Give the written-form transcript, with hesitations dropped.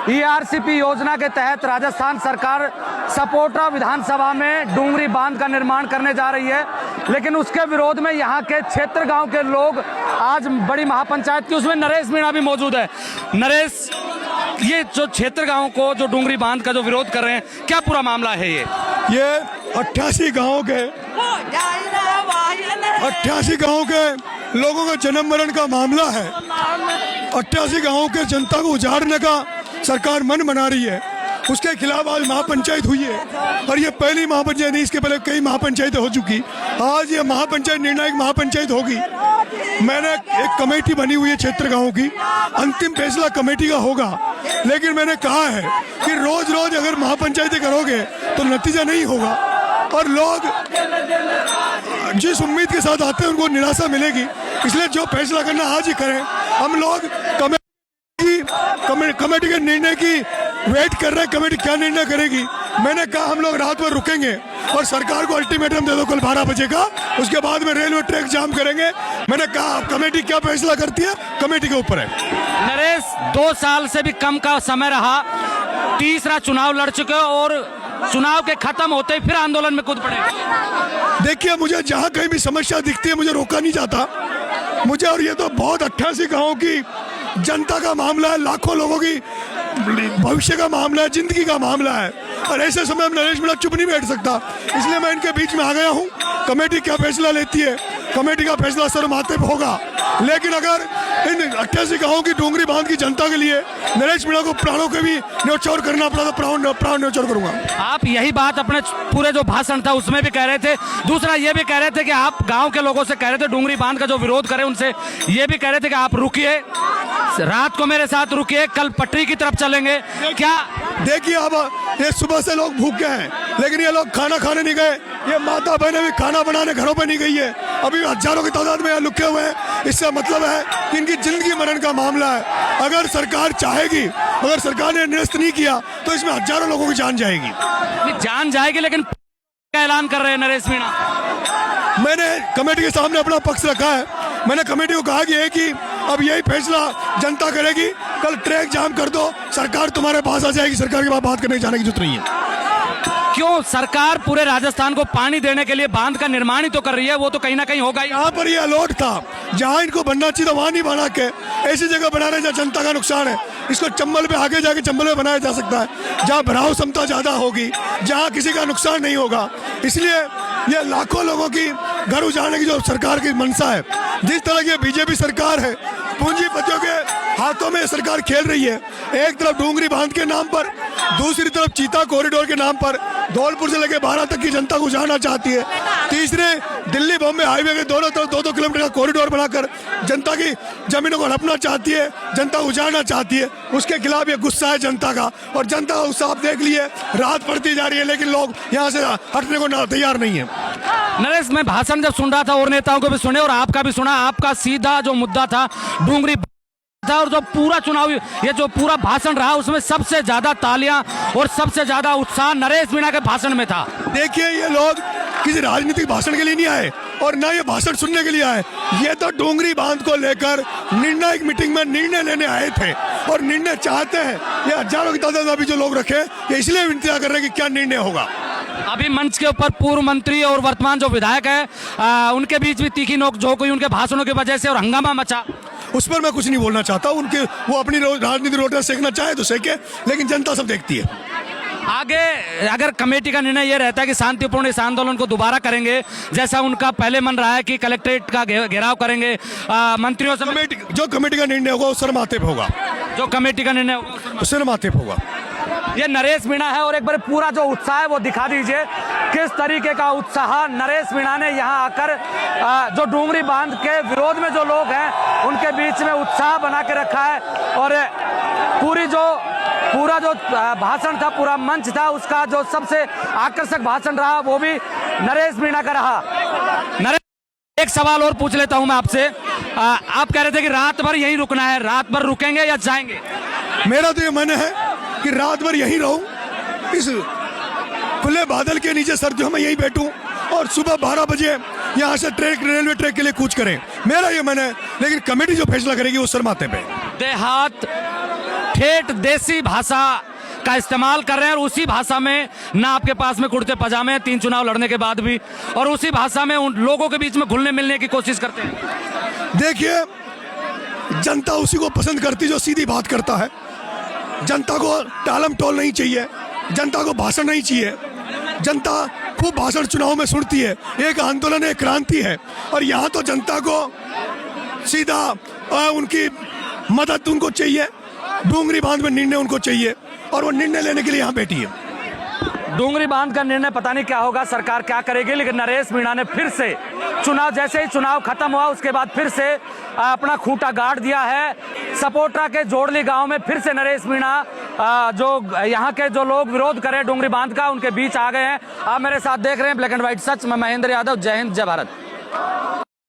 ERCP योजना के तहत राजस्थान सरकार सपोटा विधानसभा में डूंगरी बांध का निर्माण करने जा रही है, लेकिन उसके विरोध में यहाँ के क्षेत्र गांव के लोग आज बड़ी महापंचायत की, उसमें नरेश मीणा भी मौजूद है। नरेश, ये जो क्षेत्र गांव को जो डूंगरी बांध का जो विरोध कर रहे हैं, क्या पूरा मामला है? ये 88 गांव के लोगों का जन्म मरण का मामला है। 88 गांवों के जनता को उजाड़ने का सरकार मन बना रही है, उसके खिलाफ आज महापंचायत हुई है। और ये पहली महापंचायत नहीं, इसके पहले कई महापंचायतें हो चुकी। आज ये महापंचायत निर्णायक महापंचायत होगी। मैंने एक कमेटी बनी हुई है क्षेत्र गांवों की, अंतिम फैसला कमेटी का होगा। लेकिन मैंने कहा है कि रोज रोज अगर महापंचायतें करोगे तो नतीजा नहीं होगा, और लोग जिस उम्मीद के साथ आते हैं उनको निराशा मिलेगी। इसलिए जो फैसला करना आज ही करें। हम लोग कमेटी के निर्णय की वेट कर रहे हैं, कमेटी क्या निर्णय करेगी। मैंने कहा हम लोग रात भर रुकेंगे और सरकार को अल्टीमेटम दे दो कल 12 बजे का, उसके बाद में रेलवे ट्रैक जाम करेंगे। मैंने कहा कमेटी क्या फैसला करती है, कमेटी के ऊपर है। नरेश, 2 साल से भी कम का समय रहा, तीसरा चुनाव लड़ चुके और चुनाव के खत्म होते ही फिर आंदोलन में कूद पड़े। देखिए, मुझे जहाँ कहीं भी समस्या दिखती है मुझे रोका नहीं जाता मुझे। और ये तो बहुत 88 गाँव की जनता का मामला है, लाखों लोगों की भविष्य का मामला है, जिंदगी का मामला है। और ऐसे समय में नरेश मीणा चुप नहीं बैठ सकता, इसलिए मैं इनके बीच में आ गया हूँ। कमेटी क्या फैसला लेती है, कमेटी का फैसला सर माथे पे होगा। लेकिन अगर इन 88 गाँवों की डूंगरी बांध की जनता के लिए नरेश मीणा को प्राणों के भी न्योछावर करना पड़ा तो प्राण न्योछावर करूंगा। आप यही बात अपने पूरे जो भाषण था उसमें भी कह रहे थे। दूसरा ये भी कह रहे थे कि आप गांव के लोगों से कह रहे थे डूंगरी बांध का जो विरोध करें उनसे ये भी कह रहे थे कि आप रुकिए, रात को मेरे साथ रुकिए, कल पटरी की तरफ चलेंगे। क्या देखिए, अब ये सुबह से लोग भूखे हैं, लेकिन ये लोग खाना खाने नहीं गए। ये माता बहनें भी खाना बनाने घरों पे नहीं गई है, अभी हजारों की तादाद में यहाँ लुके हुए हैं। इससे मतलब है कि इनकी जिंदगी मरण का मामला है। अगर सरकार चाहेगी, अगर सरकार ने निरस्त नहीं किया तो इसमें हजारों लोगों की जान जाएगी। जान जाएगी, लेकिन का ऐलान कर रहे हैं नरेश मीणा। मैंने कमेटी के सामने अपना पक्ष रखा है। मैंने कमेटी को कहा कि अब यही फैसला जनता करेगी, कल ट्रैक जाम कर दो, सरकार तुम्हारे पास आ जाएगी, सरकार के पास बात करने जाने की जरूरत नहीं है। क्यों? सरकार पूरे राजस्थान को पानी देने के लिए बांध का निर्माण ही तो कर रही है, वो तो कहीं ना कहीं होगा ही। यहाँ पर ये अलॉट था, जहाँ इनको बनना चाहिए था वहाँ नहीं बना के ऐसी जगह बना रहे जहाँ जनता का नुकसान है। इसको चंबल पे आगे जाके चंबल में बनाया जा सकता है, जहाँ भराव क्षमता ज्यादा होगी, जहाँ किसी का नुकसान नहीं होगा। इसलिए ये लाखों लोगों की घर उजाड़ने की जो सरकार की मंशा है, जिस तरह की बीजेपी सरकार है, पूंजीपतियों के हाथों में सरकार खेल रही है। एक तरफ डूंगरी बांध के नाम पर, दूसरी तरफ चीता कॉरिडोर के नाम पर धौलपुर से लेकर 12 तक की जनता को उजाड़ना चाहती है। तीसरे दिल्ली बॉम्बे हाईवे के दोनों तरफ 2-2 किलोमीटर का कॉरिडोर बनाकर जनता की जमीनों को हड़पना चाहती है, जनता उजाड़ना चाहती है। उसके खिलाफ ये गुस्सा है जनता का, और जनता का गुस्सा आप देख लिए, रात बढ़ती जा रही है, लेकिन लोग यहाँ से हटने को तैयार नहीं है। नरेश, मैं भाषण जब सुन रहा था और नेताओं को भी सुने और आपका भी सुना, आपका सीधा जो मुद्दा था डूंगरी था, और जो पूरा चुनाव ये जो पूरा भाषण रहा उसमें सबसे ज्यादा तालियां और सबसे ज्यादा उत्साह नरेश मीणा के भाषण में था। देखिए, ये लोग किसी राजनीतिक भाषण के लिए नहीं आए और ना ये भाषण सुनने के लिए आए। ये तो डूंगरी बांध को लेकर निर्णायक मीटिंग में निर्णय लेने आए थे और निर्णय चाहते हैं। ये हजारों की तादाद में अभी जो लोग रखे, ये इसलिए इंतजार कर रहे हैं कि क्या निर्णय होगा। अभी मंच के ऊपर पूर्व मंत्री और वर्तमान जो विधायक है उनके बीच भी तीखी नोक-झोंक हुई उनके भाषणों की वजह से और हंगामा मचा। उस पर मैं कुछ नहीं बोलना चाहता। उनके वो अपनी राजनीति रोटियां सेकना चाहे तो सेके, लेकिन जनता सब देखती है। आगे अगर कमेटी का निर्णय ये रहता है कि शांतिपूर्ण इस आंदोलन को दोबारा करेंगे, जैसा उनका पहले मन रहा है कि कलेक्ट्रेट का घेराव करेंगे, मंत्रियों से जो कमेटी का निर्णय होगा वो सर माथे पे होगा। जो कमेटी का निर्णय होगा सर माथे पे होगा। ये नरेश मीणा है और एक बार पूरा जो उत्साह है वो दिखा दीजिए, किस तरीके का उत्साह नरेश मीणा ने यहाँ आकर जो डूंगरी बांध के विरोध में जो लोग हैं उनके बीच में उत्साह बना के रखा है। और पूरा जो भाषण था, पूरा मंच था, उसका जो सबसे आकर्षक भाषण रहा वो भी नरेश मीणा का रहा। नरेश, एक सवाल और पूछ लेता हूं मैं आपसे। आप कह रहे थे कि रात भर यहीं रुकना है, रात भर रुकेंगे या जाएंगे? मेरा तो ये मन है कि रात भर यहीं रहूं, इस खुले बादल के नीचे सर्दियों में यहीं बैठूं और सुबह 12 बजे यहाँ से रेलवे ट्रैक के लिए कूच करें। मेरा ये मन है, लेकिन कमेटी जो फैसला करेगी वो सर माथे पे। देहात ठेठ देसी भाषा का इस्तेमाल कर रहे हैं और उसी भाषा में ना आपके पास में कुर्ते पजामे हैं 3 चुनाव लड़ने के बाद भी, और उसी भाषा में उन लोगों के बीच में घुलने मिलने की कोशिश करते हैं। देखिए, जनता उसी को पसंद करती जो सीधी बात करता है। जनता को टालम टोल नहीं चाहिए, जनता को भाषण नहीं चाहिए। जनता खूब भाषण चुनाव में सुनती है, एक आंदोलन एक क्रांति है, और यहाँ तो जनता को सीधा उनकी मदद उनको चाहिए। डूंगरी बांध में निर्णय उनको चाहिए और वो निर्णय लेने के लिए यहाँ बैठी है। डूंगरी बांध का निर्णय पता नहीं क्या होगा, सरकार क्या करेगी, लेकिन नरेश मीणा ने फिर से चुनाव, जैसे ही चुनाव खत्म हुआ उसके बाद फिर से अपना खूंटा गाड़ दिया है। सपोट्रा के जोड़ली गांव में फिर से नरेश मीणा जो यहाँ के जो लोग विरोध कर रहे हैं डूंगरी बांध का, उनके बीच आ गए हैं। आप मेरे साथ देख रहे हैं ब्लैक एंड व्हाइट सच। मैं महेंद्र यादव, जय हिंद, जय भारत।